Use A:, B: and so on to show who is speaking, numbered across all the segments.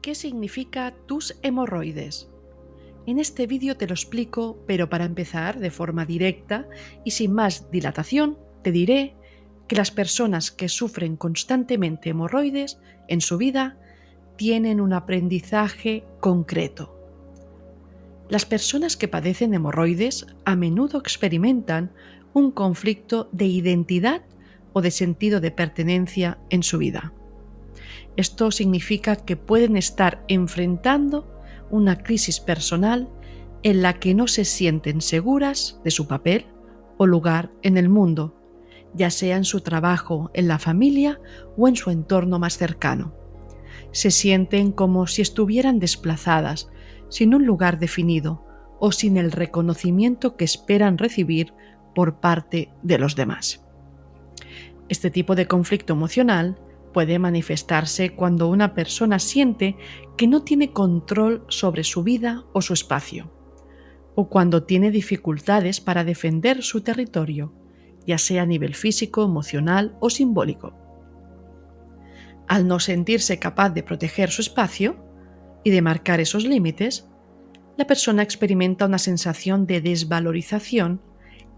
A: ¿Qué significa tus hemorroides? En este vídeo te lo explico, pero para empezar, de forma directa y sin más dilatación, te diré que las personas que sufren constantemente hemorroides en su vida tienen un aprendizaje concreto. Las personas que padecen hemorroides a menudo experimentan un conflicto de identidad o de sentido de pertenencia en su vida. Esto significa que pueden estar enfrentando una crisis personal en la que no se sienten seguras de su papel o lugar en el mundo, ya sea en su trabajo, en la familia o en su entorno más cercano. Se sienten como si estuvieran desplazadas, sin un lugar definido o sin el reconocimiento que esperan recibir por parte de los demás. Este tipo de conflicto emocional puede manifestarse cuando una persona siente que no tiene control sobre su vida o su espacio, o cuando tiene dificultades para defender su territorio, ya sea a nivel físico, emocional o simbólico. Al no sentirse capaz de proteger su espacio y de marcar esos límites, la persona experimenta una sensación de desvalorización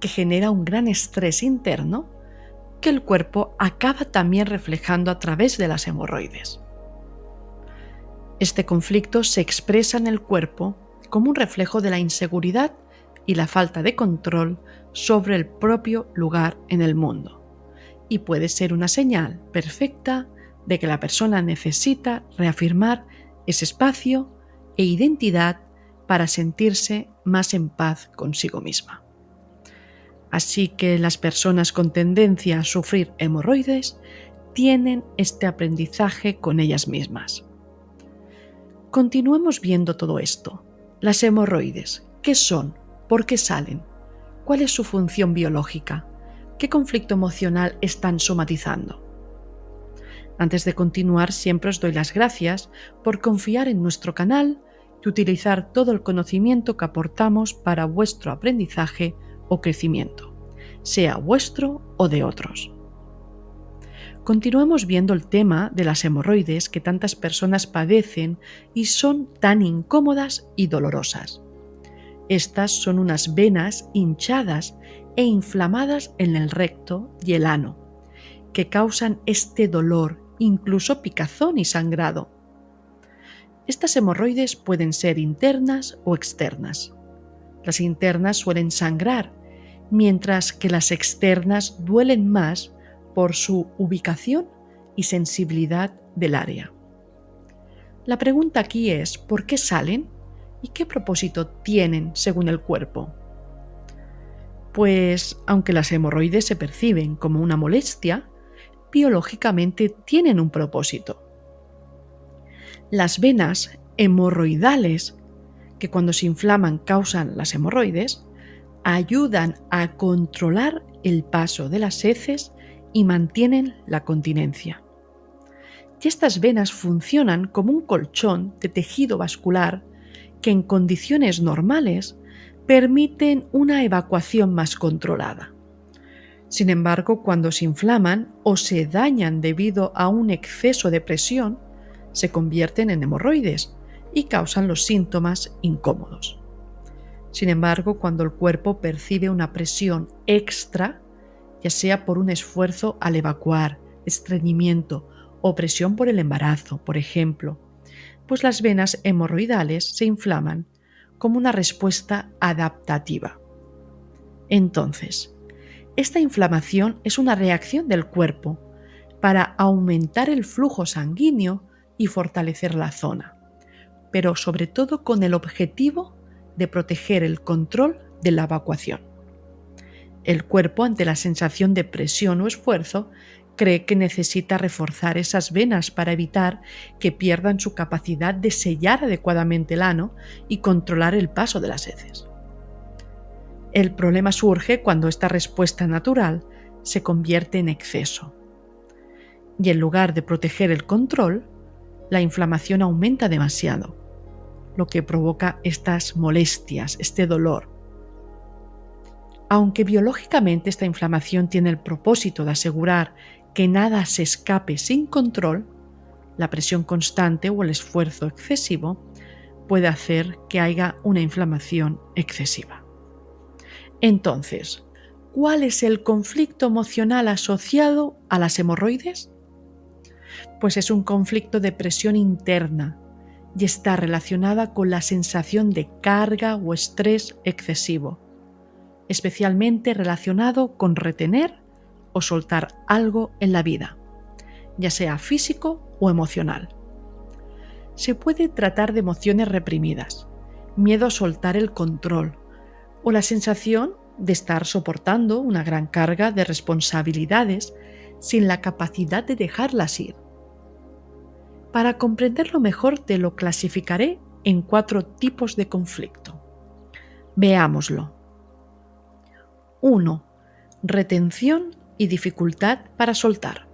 A: que genera un gran estrés interno que el cuerpo acaba también reflejando a través de las hemorroides. Este conflicto se expresa en el cuerpo como un reflejo de la inseguridad y la falta de control sobre el propio lugar en el mundo, y puede ser una señal perfecta de que la persona necesita reafirmar ese espacio e identidad para sentirse más en paz consigo misma. Así que las personas con tendencia a sufrir hemorroides tienen este aprendizaje con ellas mismas. Continuemos viendo todo esto. Las hemorroides, ¿qué son? ¿Por qué salen? ¿Cuál es su función biológica? ¿Qué conflicto emocional están somatizando? Antes de continuar, siempre os doy las gracias por confiar en nuestro canal y utilizar todo el conocimiento que aportamos para vuestro aprendizaje o crecimiento, sea vuestro o de otros. Continuamos viendo el tema de las hemorroides que tantas personas padecen y son tan incómodas y dolorosas. Estas son unas venas hinchadas e inflamadas en el recto y el ano, que causan este dolor, incluso picazón y sangrado. Estas hemorroides pueden ser internas o externas. Las internas suelen sangrar, mientras que las externas duelen más por su ubicación y sensibilidad del área. La pregunta aquí es ¿por qué salen y qué propósito tienen según el cuerpo? Pues aunque las hemorroides se perciben como una molestia, biológicamente tienen un propósito. Las venas hemorroidales, que cuando se inflaman causan las hemorroides, ayudan a controlar el paso de las heces y mantienen la continencia. Y estas venas funcionan como un colchón de tejido vascular que en condiciones normales permiten una evacuación más controlada. Sin embargo, cuando se inflaman o se dañan debido a un exceso de presión, se convierten en hemorroides y causan los síntomas incómodos. Sin embargo, cuando el cuerpo percibe una presión extra, ya sea por un esfuerzo al evacuar, estreñimiento o presión por el embarazo, por ejemplo, pues las venas hemorroidales se inflaman como una respuesta adaptativa. Entonces, esta inflamación es una reacción del cuerpo para aumentar el flujo sanguíneo y fortalecer la zona, pero sobre todo con el objetivo de proteger el control de la evacuación. El cuerpo, ante la sensación de presión o esfuerzo, cree que necesita reforzar esas venas para evitar que pierdan su capacidad de sellar adecuadamente el ano y controlar el paso de las heces. El problema surge cuando esta respuesta natural se convierte en exceso. Y en lugar de proteger el control, la inflamación aumenta demasiado, lo que provoca estas molestias, este dolor. Aunque biológicamente esta inflamación tiene el propósito de asegurar que nada se escape sin control, La presión constante o el esfuerzo excesivo puede hacer que haya una inflamación excesiva. Entonces, ¿cuál es el conflicto emocional asociado a las hemorroides? Pues es un conflicto de presión interna y está relacionada con la sensación de carga o estrés excesivo, especialmente relacionado con retener o soltar algo en la vida, ya sea físico o emocional. Se puede tratar de emociones reprimidas, miedo a soltar el control o la sensación de estar soportando una gran carga de responsabilidades sin la capacidad de dejarlas ir. Para comprenderlo mejor te lo clasificaré en 4 tipos de conflicto. Veámoslo. 1. Retención y dificultad para soltar.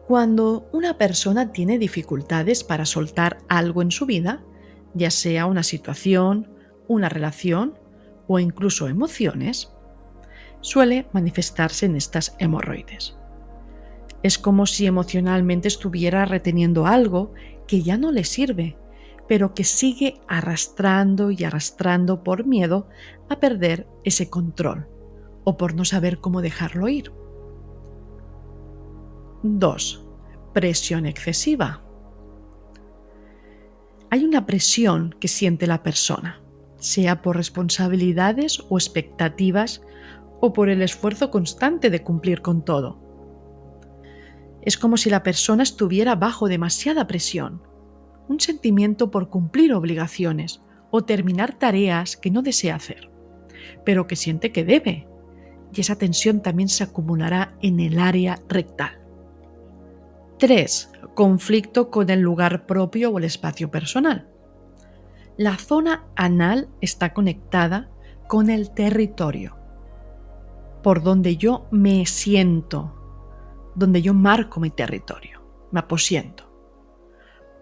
A: Cuando una persona tiene dificultades para soltar algo en su vida, ya sea una situación, una relación o incluso emociones, suele manifestarse en estas hemorroides. Es como si emocionalmente estuviera reteniendo algo que ya no le sirve, pero que sigue arrastrando y arrastrando por miedo a perder ese control o por no saber cómo dejarlo ir. 2. Presión excesiva. Hay una presión que siente la persona, sea por responsabilidades o expectativas o por el esfuerzo constante de cumplir con todo. Es como si la persona estuviera bajo demasiada presión, un sentimiento por cumplir obligaciones o terminar tareas que no desea hacer, pero que siente que debe, y esa tensión también se acumulará en el área rectal. 3. Conflicto con el lugar propio o el espacio personal. La zona anal está conectada con el territorio, por donde yo me siento, donde yo marco mi territorio, me aposiento.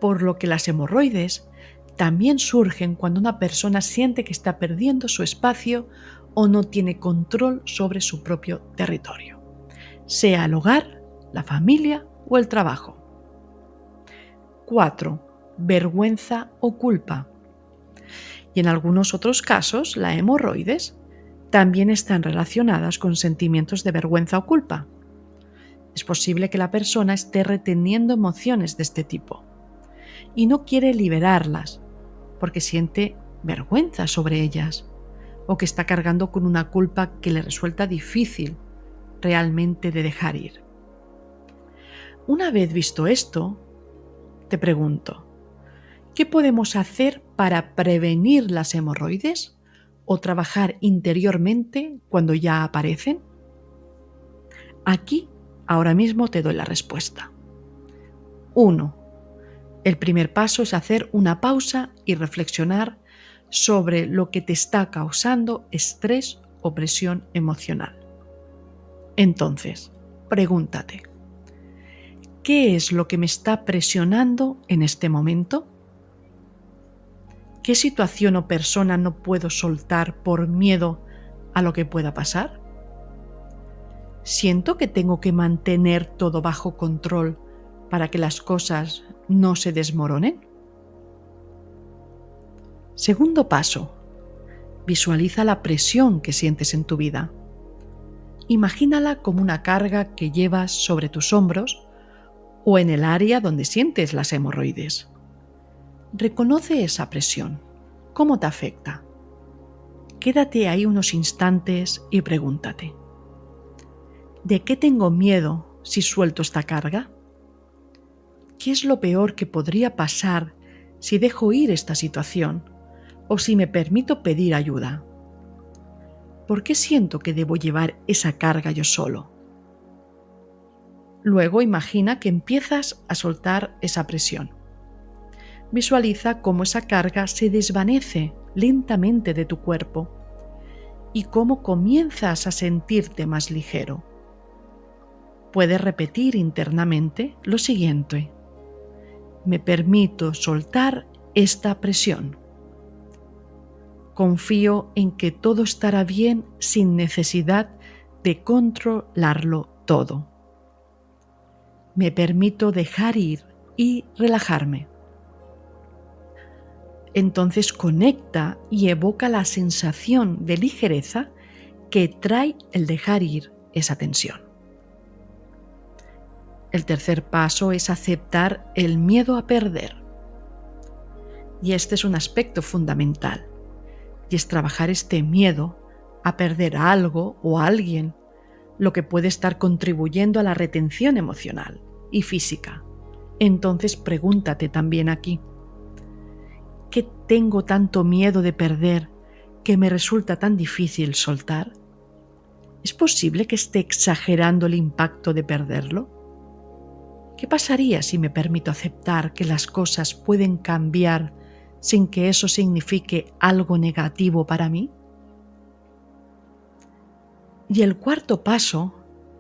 A: Por lo que las hemorroides también surgen cuando una persona siente que está perdiendo su espacio o no tiene control sobre su propio territorio, sea el hogar, la familia o el trabajo. 4. Vergüenza o culpa. Y en algunos otros casos, las hemorroides también están relacionadas con sentimientos de vergüenza o culpa. Es posible que la persona esté reteniendo emociones de este tipo y no quiere liberarlas porque siente vergüenza sobre ellas o que está cargando con una culpa que le resulta difícil realmente de dejar ir. Una vez visto esto, te pregunto, ¿qué podemos hacer para prevenir las hemorroides o trabajar interiormente cuando ya aparecen? Aquí, ahora mismo te doy la respuesta. 1. El primer paso es hacer una pausa y reflexionar sobre lo que te está causando estrés o presión emocional. Entonces, pregúntate, ¿qué es lo que me está presionando en este momento? ¿Qué situación o persona no puedo soltar por miedo a lo que pueda pasar? ¿Siento que tengo que mantener todo bajo control para que las cosas no se desmoronen? Segundo paso, visualiza la presión que sientes en tu vida. Imagínala como una carga que llevas sobre tus hombros o en el área donde sientes las hemorroides. Reconoce esa presión. ¿Cómo te afecta? Quédate ahí unos instantes y pregúntate, ¿de qué tengo miedo si suelto esta carga? ¿Qué es lo peor que podría pasar si dejo ir esta situación o si me permito pedir ayuda? ¿Por qué siento que debo llevar esa carga yo solo? Luego imagina que empiezas a soltar esa presión. Visualiza cómo esa carga se desvanece lentamente de tu cuerpo y cómo comienzas a sentirte más ligero. Puedes repetir internamente lo siguiente: me permito soltar esta presión. Confío en que todo estará bien sin necesidad de controlarlo todo. Me permito dejar ir y relajarme. Entonces conecta y evoca la sensación de ligereza que trae el dejar ir esa tensión. El tercer paso es aceptar el miedo a perder. Y este es un aspecto fundamental, y es trabajar este miedo a perder a algo o a alguien, lo que puede estar contribuyendo a la retención emocional y física. Entonces pregúntate también aquí, ¿qué tengo tanto miedo de perder que me resulta tan difícil soltar? ¿Es posible que esté exagerando el impacto de perderlo? ¿Qué pasaría si me permito aceptar que las cosas pueden cambiar sin que eso signifique algo negativo para mí? Y el cuarto paso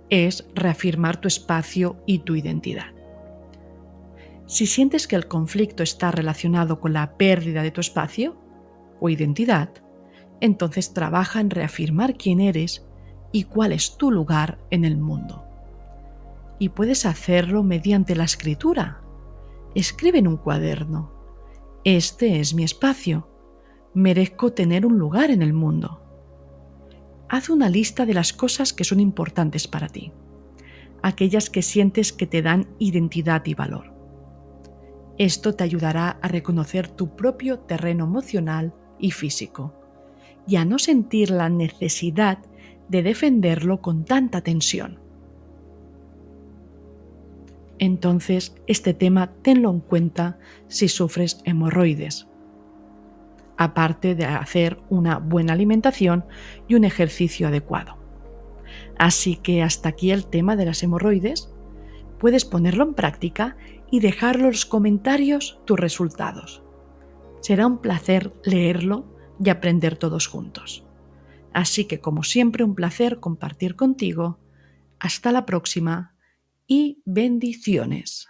A: es reafirmar tu espacio y tu identidad. Si sientes que el conflicto está relacionado con la pérdida de tu espacio o identidad, entonces trabaja en reafirmar quién eres y cuál es tu lugar en el mundo. Y puedes hacerlo mediante la escritura. Escribe en un cuaderno: este es mi espacio, merezco tener un lugar en el mundo. Haz una lista de las cosas que son importantes para ti, aquellas que sientes que te dan identidad y valor. Esto te ayudará a reconocer tu propio terreno emocional y físico y a no sentir la necesidad de defenderlo con tanta tensión. Entonces, este tema tenlo en cuenta si sufres hemorroides, aparte de hacer una buena alimentación y un ejercicio adecuado. Así que hasta aquí el tema de las hemorroides. Puedes ponerlo en práctica y dejar en los comentarios tus resultados. Será un placer leerlo y aprender todos juntos. Así que, como siempre, un placer compartir contigo. Hasta la próxima y bendiciones.